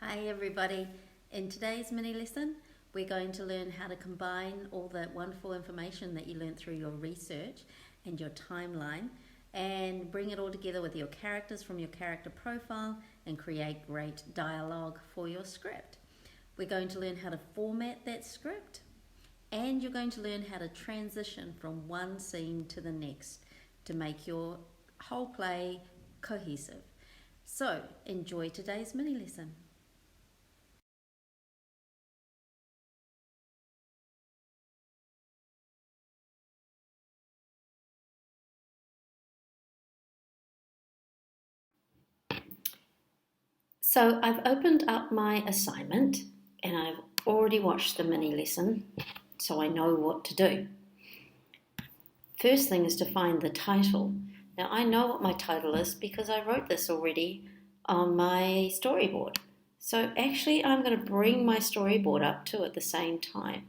Hi everybody. In today's mini lesson, we're going to learn how to combine all that wonderful information that you learned through your research and your timeline and bring it all together with your characters from your character profile and create great dialogue for your script. We're going to learn how to format that script and you're going to learn how to transition from one scene to the next to make your whole play cohesive. So enjoy today's mini lesson. So I've opened up my assignment and I've already watched the mini lesson, so I know what to do. First thing is to find the title. Now I know what my title is because I wrote this already on my storyboard. So actually I'm going to bring my storyboard up too at the same time.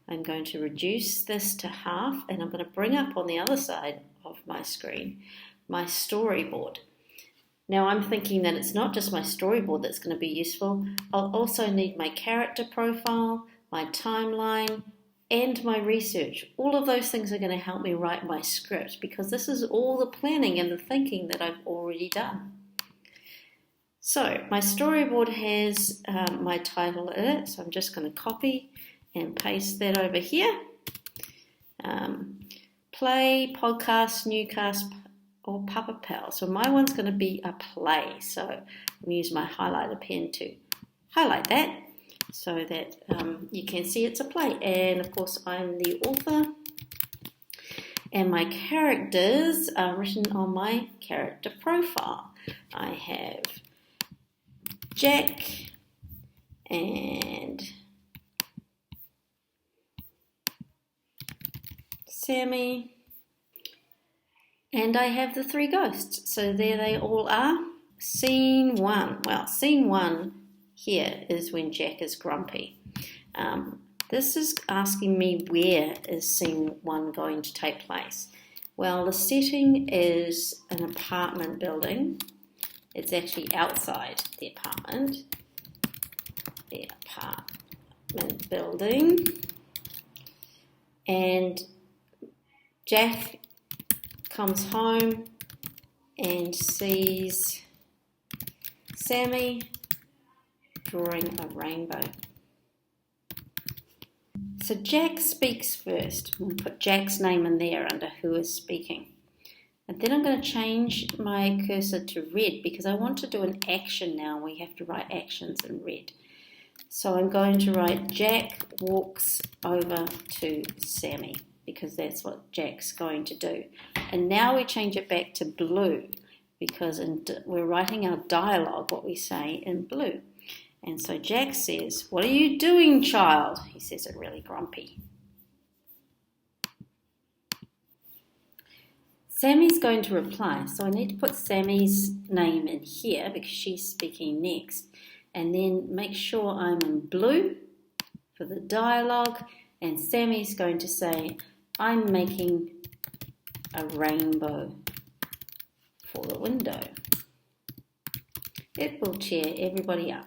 I'm going to reduce this to half and I'm going to bring up on the other side of my screen my storyboard. Now I'm thinking that it's not just my storyboard that's going to be useful. I'll also need my character profile, my timeline, and my research. All of those things are going to help me write my script because this is all the planning and the thinking that I've already done. So my storyboard has my title in it, so I'm just going to copy and paste that over here. Play, podcast, newscast, or Papa Pal. So my one's going to be a play. So I'm going to use my highlighter pen to highlight that so that you can see it's a play. And of course I'm the author and my characters are written on my character profile. I have Jack and Sammy. And I have the three ghosts. So there they all are. Scene one. Well, scene one here is when Jack is grumpy. This is asking me where is scene one going to take place. Well, the setting is an apartment building. It's actually outside the apartment. The apartment building. And Jack comes home and sees Sammy drawing a rainbow. So Jack speaks first. We'll put Jack's name in there under who is speaking. And then I'm going to change my cursor to red because I want to do an action now. We have to write actions in red. So I'm going to write Jack walks over to Sammy because that's what Jack's going to do. And now we change it back to blue because we're writing our dialogue, what we say, in blue. And so Jack says, "What are you doing, child?" He says it really grumpy. Sammy's going to reply, so I need to put Sammy's name in here because she's speaking next. And then make sure I'm in blue for the dialogue. And Sammy's going to say, "I'm making a rainbow for the window. It will cheer everybody up."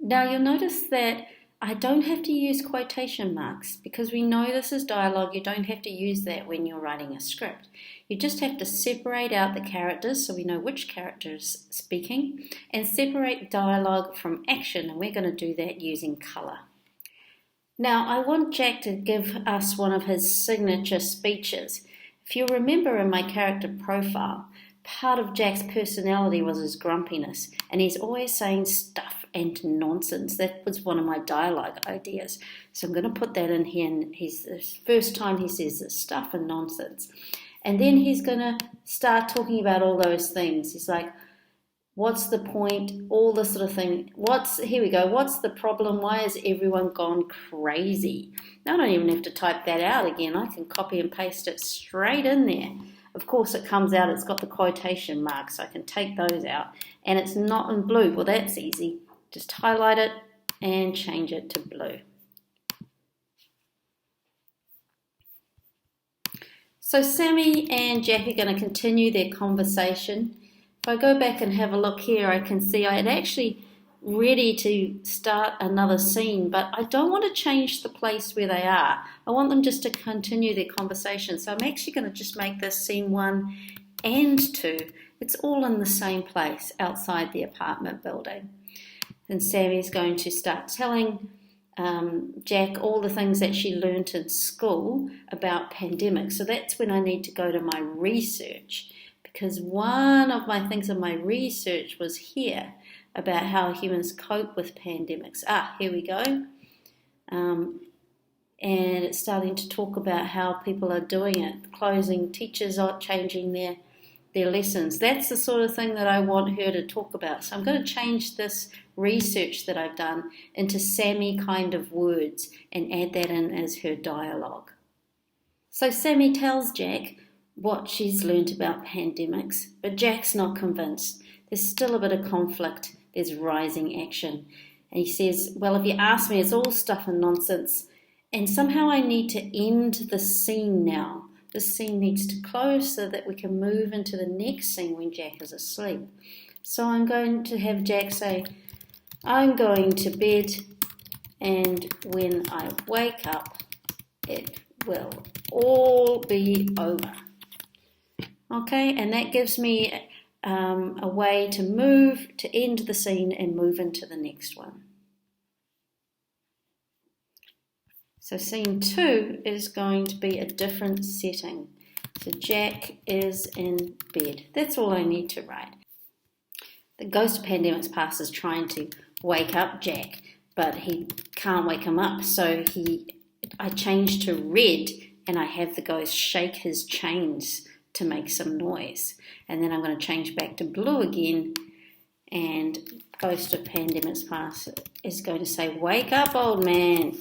Now you'll notice that I don't have to use quotation marks because we know this is dialogue. You don't have to use that when you're writing a script. You just have to separate out the characters so we know which character is speaking and separate dialogue from action, and we're going to do that using colour. Now I want Jack to give us one of his signature speeches. If you remember in my character profile, part of Jack's personality was his grumpiness, and he's always saying stuff and nonsense. That was one of my dialogue ideas. So I'm going to put that in here, and the first time he says this stuff and nonsense. And then he's going to start talking about all those things. He's like, what's the point? All this sort of thing. Here we go. What's the problem? Why has everyone gone crazy? Now I don't even have to type that out again. I can copy and paste it straight in there. Of course it comes out, it's got the quotation marks, so I can take those out. And it's not in blue. Well, that's easy. Just highlight it and change it to blue. So Sammy and Jack are going to continue their conversation. If I go back and have a look here, I can see I had actually ready to start another scene, but I don't want to change the place where they are. I want them just to continue their conversation. So I'm actually going to just make this scene 1 and 2. It's all in the same place outside the apartment building. And Sammy's going to start telling Jack all the things that she learnt in school about pandemics. So that's when I need to go to my research, because one of my things in my research was here about how humans cope with pandemics. Here we go. And it's starting to talk about how people are doing it. Closing, teachers are changing their lessons. That's the sort of thing that I want her to talk about. So I'm going to change this research that I've done into Sammy kind of words and add that in as her dialogue. So Sammy tells Jack what she's learnt about pandemics, but Jack's not convinced. There's still a bit of conflict. There's rising action. And he says, well, if you ask me, it's all stuff and nonsense. And somehow I need to end the scene now. This scene needs to close so that we can move into the next scene when Jack is asleep. So I'm going to have Jack say, I'm going to bed, and when I wake up, it will all be over. Okay, and that gives me a way to move, to end the scene and move into the next one. So scene 2 is going to be a different setting. So Jack is in bed. That's all I need to write. The ghost of pandemics past is trying to wake up Jack, but he can't wake him up. So I change to red, and I have the ghost shake his chains to make some noise. And then I'm going to change back to blue again, and Ghost of Pandemics Past is going to say, wake up, old man.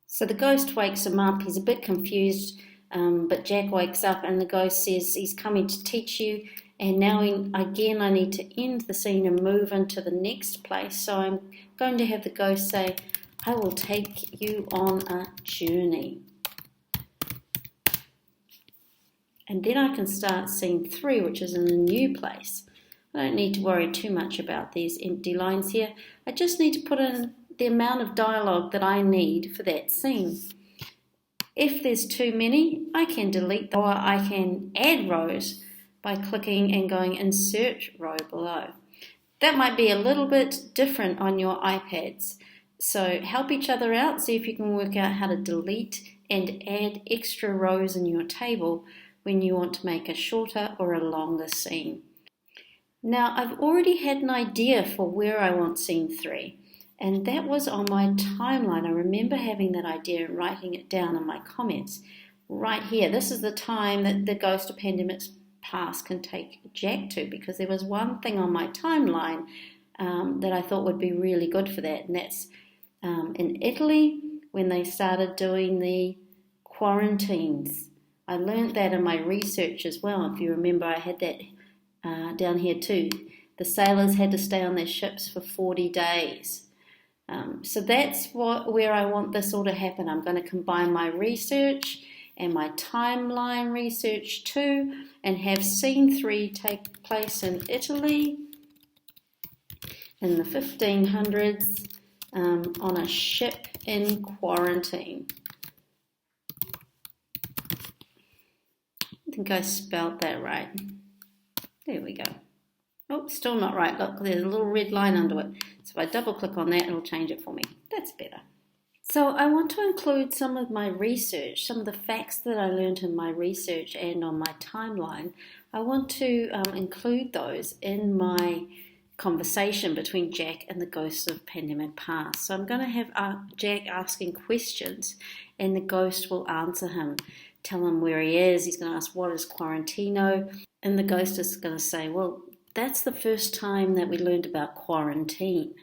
So the ghost wakes him up. He's a bit confused, but Jack wakes up and the ghost says he's coming to teach you. And now again I need to end the scene and move into the next place. So I'm going to have the ghost say, I will take you on a journey. And then I can start scene 3, which is in a new place. I don't need to worry too much about these empty lines here. I just need to put in the amount of dialogue that I need for that scene. If there's too many, I can delete them, or I can add rows by clicking and going insert row below. That might be a little bit different on your iPads. So help each other out, see if you can work out how to delete and add extra rows in your table when you want to make a shorter or a longer scene. Now, I've already had an idea for where I want scene 3, and that was on my timeline. I remember having that idea and writing it down in my comments. Right here, this is the time that the Ghost of Pandemics Past can take Jack to, because there was one thing on my timeline that I thought would be really good for that, and that's in Italy when they started doing the quarantines. I learned that in my research as well. If you remember, I had that down here too. The sailors had to stay on their ships for 40 days. So that's where I want this all to happen. I'm going to combine my research and my timeline research too, and have scene 3 take place in Italy in the 1500s on a ship in quarantine. I think I spelled that right. There we go. Oh, still not right. Look, there's a little red line under it. So if I double click on that, it'll change it for me. That's better. So I want to include some of my research, some of the facts that I learned in my research and on my timeline. I want to include those in my conversation between Jack and the Ghost of Pandemic Past. So I'm going to have Jack asking questions, and the ghost will answer him. Tell him where he is. He's going to ask, what is quarantino? And the ghost is going to say, well, that's the first time that we learned about quarantine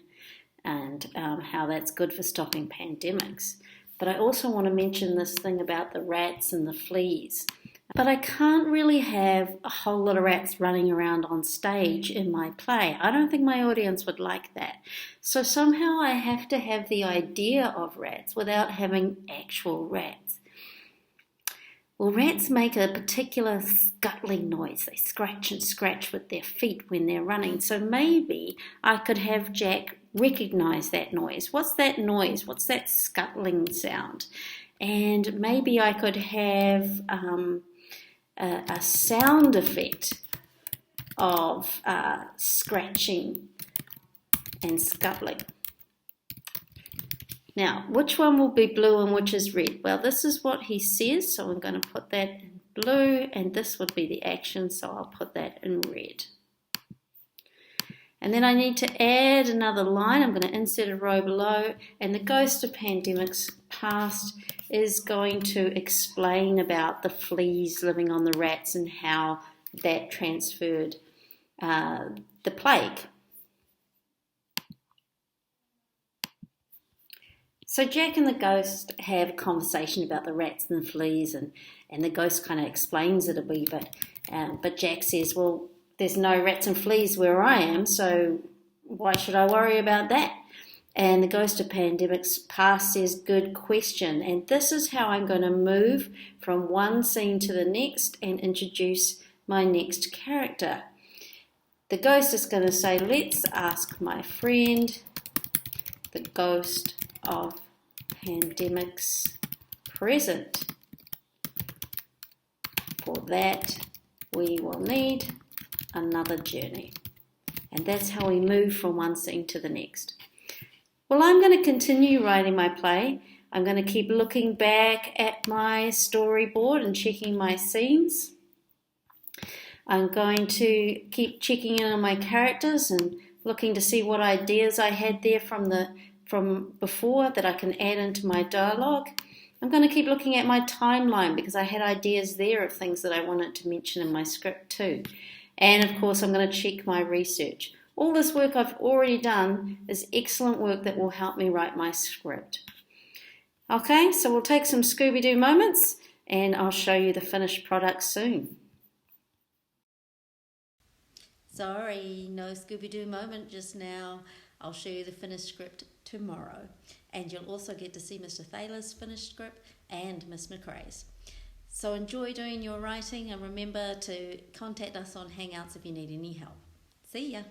and how that's good for stopping pandemics. But I also want to mention this thing about the rats and the fleas. But I can't really have a whole lot of rats running around on stage in my play. I don't think my audience would like that. So somehow I have to have the idea of rats without having actual rats. Well, rats make a particular scuttling noise. They scratch and scratch with their feet when they're running. So maybe I could have Jack recognize that noise. What's that noise? What's that scuttling sound? And maybe I could have a sound effect of scratching and scuttling. Now, which one will be blue and which is red? Well, this is what he says, so I'm going to put that in blue, and this would be the action, so I'll put that in red. And then I need to add another line. I'm going to insert a row below, and the Ghost of Pandemics Past is going to explain about the fleas living on the rats and how that transferred the plague. So Jack and the ghost have a conversation about the rats and the fleas, and the ghost kind of explains it a wee bit. But Jack says, well, there's no rats and fleas where I am, so why should I worry about that? And the Ghost of Pandemics Past says, good question. And this is how I'm going to move from one scene to the next and introduce my next character. The ghost is going to say, let's ask my friend, the Ghost of Pandemics Present. For that, we will need another journey. And that's how we move from one scene to the next. Well, I'm going to continue writing my play. I'm going to keep looking back at my storyboard and checking my scenes. I'm going to keep checking in on my characters and looking to see what ideas I had there from before that I can add into my dialogue. I'm going to keep looking at my timeline because I had ideas there of things that I wanted to mention in my script too. And of course, I'm going to check my research. All this work I've already done is excellent work that will help me write my script. Okay, so we'll take some Scooby-Doo moments and I'll show you the finished product soon. Sorry, no Scooby-Doo moment just now. I'll show you the finished script tomorrow. And you'll also get to see Mr. Thaler's finished script and Miss McRae's. So enjoy doing your writing and remember to contact us on Hangouts if you need any help. See ya.